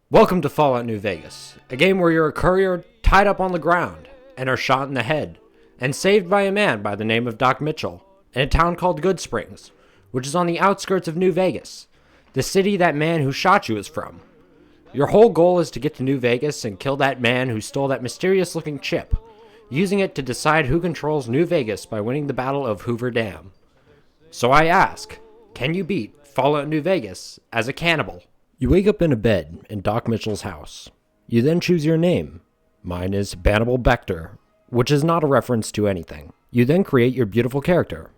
Welcome to Fallout New Vegas, a game where you're a courier tied up on the ground and are shot in the head and saved by a man by the name of Doc Mitchell in a town called Good Springs, which is on the outskirts of New Vegas, the city that man who shot you is from. Your whole goal is to get to New Vegas and kill that man who stole that mysterious-looking chip, using it to decide who controls New Vegas by winning the Battle of Hoover Dam. So I ask, can you beat Fallout New Vegas as a cannibal? You wake up in a bed in Doc Mitchell's house. You then choose your name. Mine is Bannibal Bector, which is not a reference to anything. You then create your beautiful character.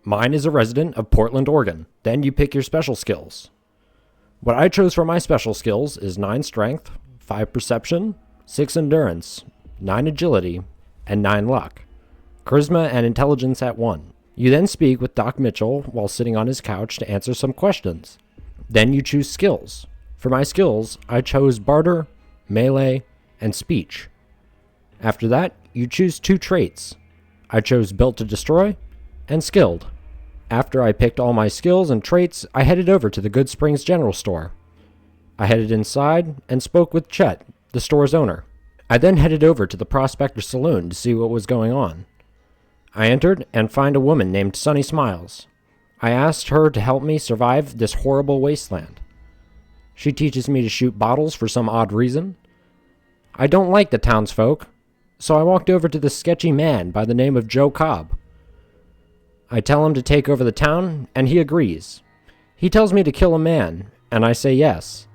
Mine is a resident of Portland, Oregon. Then you pick your special skills. What I chose for my special skills is 9 strength, 5 perception, 6 endurance, 9 agility, and 9 luck. Charisma and intelligence at 1. You then speak with Doc Mitchell while sitting on his couch to answer some questions. Then you choose skills. For my skills, I chose barter, melee, and speech. After that, you choose 2 traits. I chose built to destroy and skilled. After I picked all my skills and traits, I headed over to the Good Springs General Store. I headed inside and spoke with Chet, the store's owner. I then headed over to the Prospector Saloon to see what was going on. I entered and find a woman named Sunny Smiles. I asked her to help me survive this horrible wasteland. She teaches me to shoot bottles for some odd reason. I don't like the townsfolk, so I walked over to this sketchy man by the name of Joe Cobb. I tell him to take over the town, and he agrees. He tells me to kill a man, and I say yes.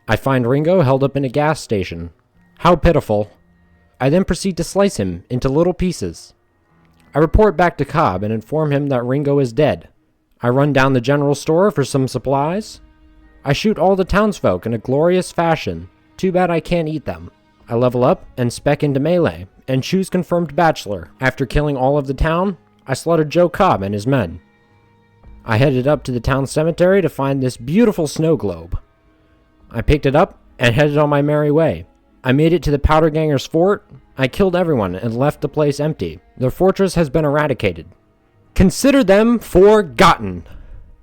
I find Ringo held up in a gas station. How pitiful. I then proceed to slice him into little pieces. I report back to Cobb and inform him that Ringo is dead. I run down the general store for some supplies. I shoot all the townsfolk in a glorious fashion. Too bad I can't eat them. I level up and spec into melee and choose confirmed bachelor. After killing all of the town, I slaughtered Joe Cobb and his men. I headed up to the town cemetery to find this beautiful snow globe. I picked it up and headed on my merry way. I made it to the Powder Gangers' fort. I killed everyone and left the place empty. Their fortress has been eradicated. Consider them forgotten.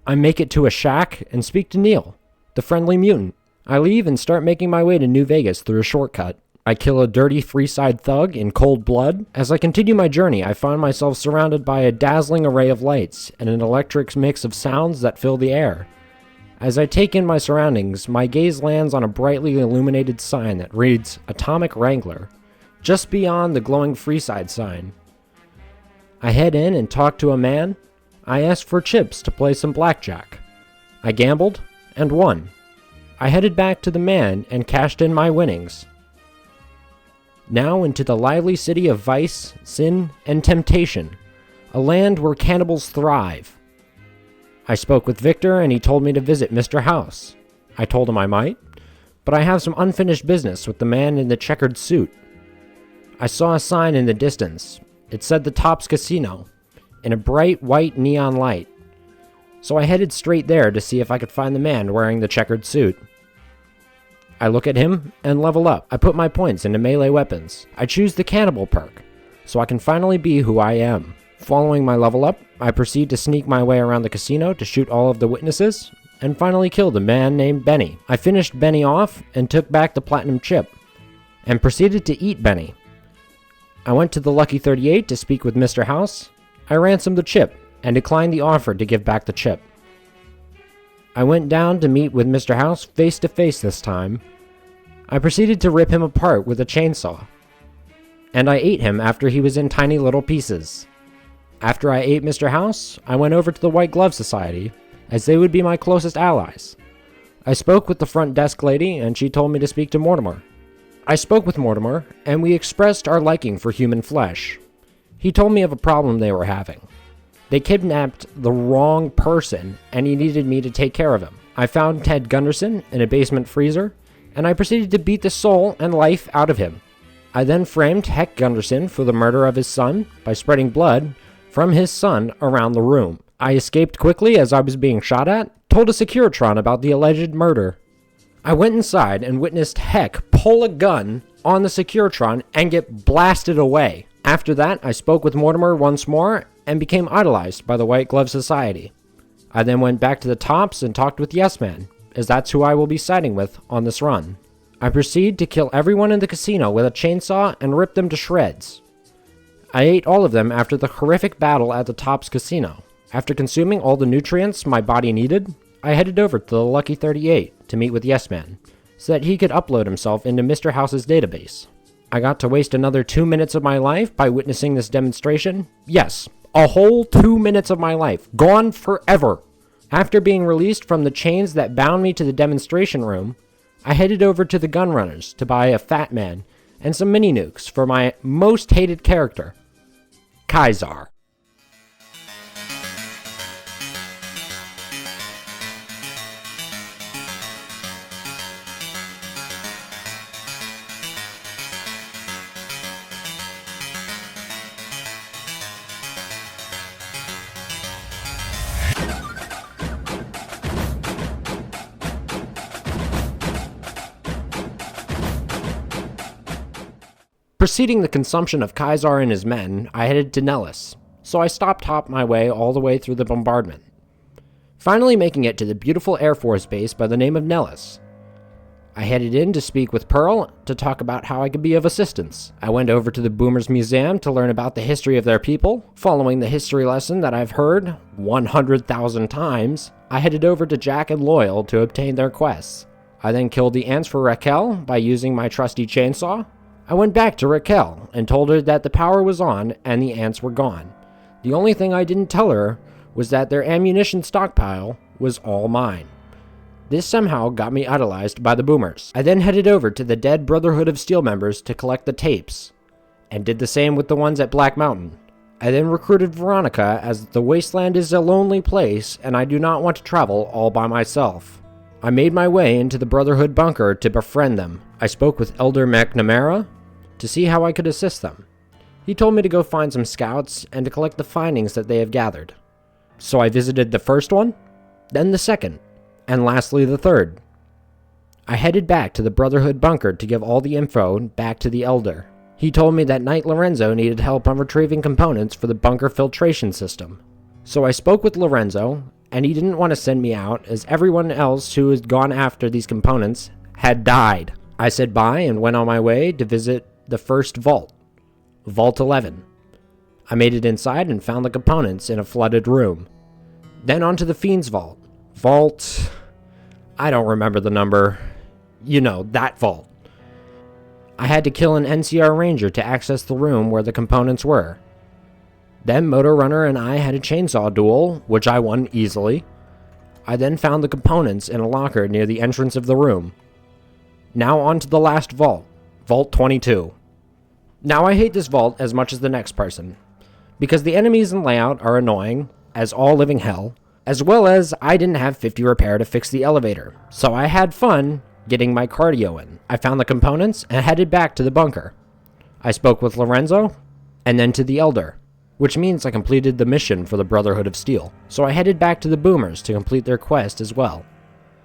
I make it to a shack and speak to Neil, the friendly mutant. I leave and start making my way to New Vegas through a shortcut. I kill a dirty Freeside thug in cold blood. As I continue my journey, I find myself surrounded by a dazzling array of lights and an electric mix of sounds that fill the air. As I take in my surroundings, my gaze lands on a brightly illuminated sign that reads Atomic Wrangler, just beyond the glowing Freeside sign. I head in and talk to a man. I ask for chips to play some blackjack. I gambled and won. I headed back to the man and cashed in my winnings. Now into the lively city of vice, sin, and temptation, a land where cannibals thrive. I spoke with Victor and he told me to visit Mr. House. I told him I might, but I have some unfinished business with the man in the checkered suit. I saw a sign in the distance. It said the Tops Casino, in a bright white neon light. So I headed straight there to see if I could find the man wearing the checkered suit. I look at him and level up. I put my points into melee weapons. I choose the Cannibal perk, so I can finally be who I am. Following my level up, I proceed to sneak my way around the casino to shoot all of the witnesses, and finally kill the man named Benny. I finished Benny off and took back the platinum chip, and proceeded to eat Benny. I went to the Lucky 38 to speak with Mr. House. I ransomed the chip, and declined the offer to give back the chip. I went down to meet with Mr. House face to face this time. I proceeded to rip him apart with a chainsaw, and I ate him after he was in tiny little pieces. After I ate Mr. House, I went over to the White Glove Society, as they would be my closest allies. I spoke with the front desk lady, and she told me to speak to Mortimer. I spoke with Mortimer, and we expressed our liking for human flesh. He told me of a problem they were having. They kidnapped the wrong person, and he needed me to take care of him. I found Ted Gunderson in a basement freezer, and I proceeded to beat the soul and life out of him. I then framed Heck Gunderson for the murder of his son by spreading blood from his son around the room. I escaped quickly as I was being shot at, told a Securitron about the alleged murder. I went inside and witnessed Heck pull a gun on the Securitron and get blasted away. After that, I spoke with Mortimer once more and became idolized by the White Glove Society. I then went back to the Tops and talked with Yes Man, as that's who I will be siding with on this run. I proceed to kill everyone in the casino with a chainsaw and rip them to shreds. I ate all of them after the horrific battle at the Tops Casino. After consuming all the nutrients my body needed, I headed over to the Lucky 38 to meet with Yes Man, so that he could upload himself into Mr. House's database. I got to waste another 2 minutes of my life by witnessing this demonstration. Yes, a whole 2 minutes of my life, gone forever. After being released from the chains that bound me to the demonstration room, I headed over to the Gunrunners to buy a Fat Man and some mini nukes for my most hated character, Kaisar. Preceding the consumption of Kaisar and his men, I headed to Nellis, so I stopped my way all the way through the bombardment. Finally making it to the beautiful Air Force base by the name of Nellis. I headed in to speak with Pearl to talk about how I could be of assistance. I went over to the Boomers Museum to learn about the history of their people. Following the history lesson that I've heard 100,000 times, I headed over to Jack and Loyal to obtain their quests. I then killed the ants for Raquel by using my trusty chainsaw. I went back to Raquel and told her that the power was on and the ants were gone. The only thing I didn't tell her was that their ammunition stockpile was all mine. This somehow got me idolized by the Boomers. I then headed over to the dead Brotherhood of Steel members to collect the tapes, and did the same with the ones at Black Mountain. I then recruited Veronica, as the Wasteland is a lonely place and I do not want to travel all by myself. I made my way into the Brotherhood bunker to befriend them. I spoke with Elder McNamara to see how I could assist them. He told me to go find some scouts and to collect the findings that they have gathered. So I visited the first one, then the second, and lastly the third. I headed back to the Brotherhood bunker to give all the info back to the Elder. He told me that Knight Lorenzo needed help on retrieving components for the bunker filtration system. So I spoke with Lorenzo, and he didn't want to send me out as everyone else who had gone after these components had died. I said bye and went on my way to visit the first vault, Vault 11. I made it inside and found the components in a flooded room. Then onto the Fiend's Vault. Vault... I don't remember the number. You know, that vault. I had to kill an NCR Ranger to access the room where the components were. Then Motor Runner and I had a chainsaw duel, which I won easily. I then found the components in a locker near the entrance of the room. Now on to the last vault, Vault 22. Now I hate this vault as much as the next person, because the enemies and layout are annoying, as all living hell, as well as I didn't have 50 repair to fix the elevator, so I had fun getting my cardio in. I found the components and headed back to the bunker. I spoke with Lorenzo, and then to the Elder, which means I completed the mission for the Brotherhood of Steel. So I headed back to the Boomers to complete their quest as well.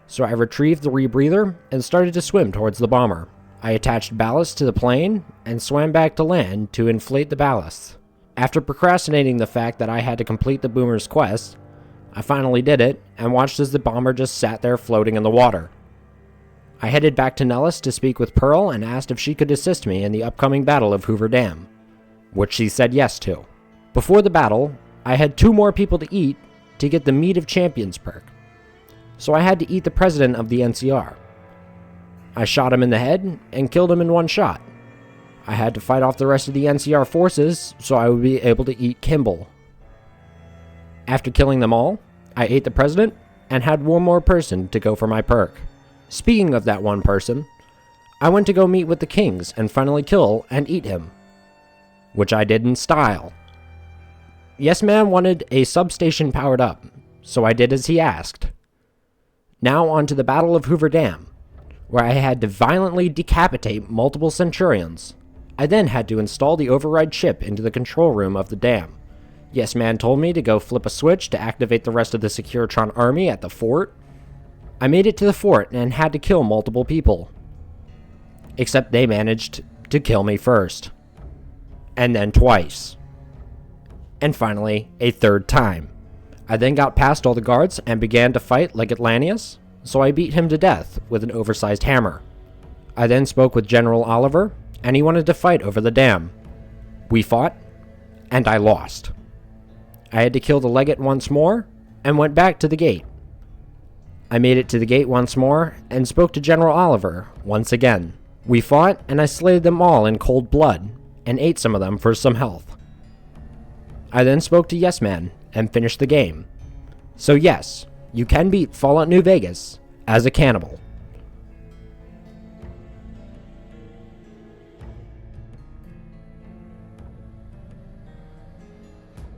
So I retrieved the rebreather and started to swim towards the bomber. I attached ballast to the plane and swam back to land to inflate the ballast. After procrastinating the fact that I had to complete the Boomer's quest, I finally did it and watched as the bomber just sat there floating in the water. I headed back to Nellis to speak with Pearl and asked if she could assist me in the upcoming battle of Hoover Dam, which she said yes to. Before the battle, I had 2 more people to eat to get the Meat of Champions perk, so I had to eat the president of the NCR. I shot him in the head and killed him in 1 shot. I had to fight off the rest of the NCR forces so I would be able to eat Kimball. After killing them all, I ate the president and had 1 more person to go for my perk. Speaking of that 1 person, I went to go meet with the Kings and finally kill and eat him, which I did in style. Yes Man wanted a substation powered up, so I did as he asked. Now on to the Battle of Hoover Dam, where I had to violently decapitate multiple Centurions. I then had to install the override chip into the control room of the dam. Yes Man told me to go flip a switch to activate the rest of the Securitron army at the fort. I made it to the fort and had to kill multiple people. Except they managed to kill me first. And then twice. And finally, a 3rd time. I then got past all the guards and began to fight like Atlanteus. so I beat him to death with an oversized hammer. I then spoke with General Oliver, and he wanted to fight over the dam. We fought, and I lost. I had to kill the legate once more, and went back to the gate. I made it to the gate once more, and spoke to General Oliver once again. We fought, and I slayed them all in cold blood, and ate some of them for some health. I then spoke to Yes Man, and finished the game. So yes, you can beat Fallout New Vegas as a cannibal.